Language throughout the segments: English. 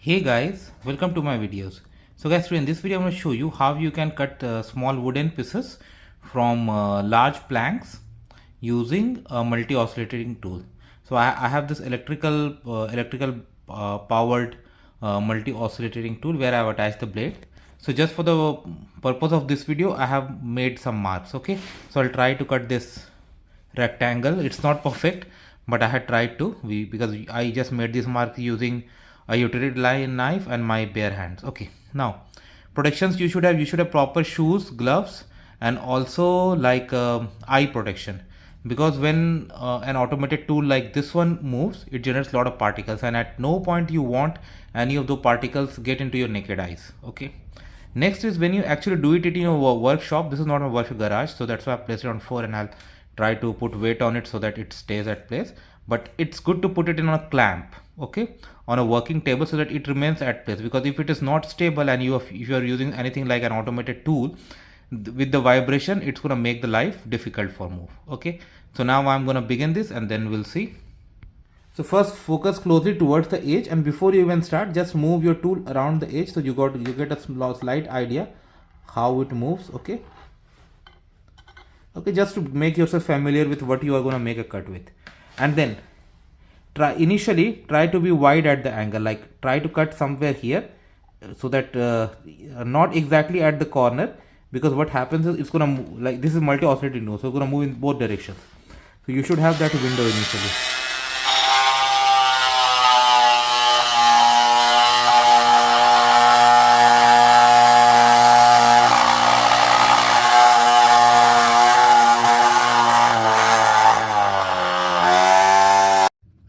Hey guys, welcome to my videos. So guys, today in this video I'm going to show you how you can cut small wooden pieces from large planks using a multi-oscillating tool. So I have this electrical powered multi-oscillating tool where I have attached the blade. So just for the purpose of this video I have made some marks. Okay, so I'll try to cut this rectangle. It's not perfect, but I had tried to because I just made this mark using a utility line knife and my bare hands. Okay, now protections you should have proper shoes, gloves, and also like eye protection, because when an automated tool like this one moves, it generates a lot of particles, and at no point you want any of those particles get into your naked eyes. Okay, next is when you actually do it in your workshop. This is not a workshop garage, so that's why I placed it on floor, and I'll try to put weight on it so that it stays at place. But it's good to put it in a clamp, okay, on a working table, so that it remains at place, because if it is not stable and if you are using anything like an automated tool, with the vibration it's going to make the life difficult for move. Okay, so now I'm going to begin this and then we'll see. So first focus closely towards the edge, and before you even start, just move your tool around the edge so you get a slight idea how it moves. Okay, just to make yourself familiar with what you are going to make a cut with. And then initially try to be wide at the angle, like try to cut somewhere here, so that not exactly at the corner, because what happens is it's going to move, like this is multi-oscillating node, so it's going to move in both directions. So you should have that window initially.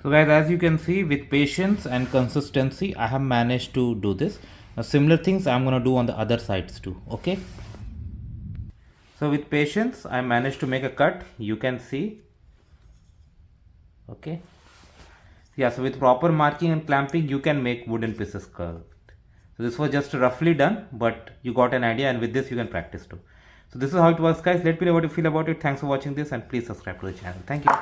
So guys, as you can see, with patience and consistency I have managed to do this. Similar things I'm going to do on the other sides too. Okay, so with patience I managed to make a cut, you can see. Okay, yeah, so with proper marking and clamping you can make wooden pieces curved. So this was just roughly done, but you got an idea, and with this you can practice too. So this is how it works, guys. Let me know what you feel about it. Thanks for watching this, and please subscribe to the channel. Thank you.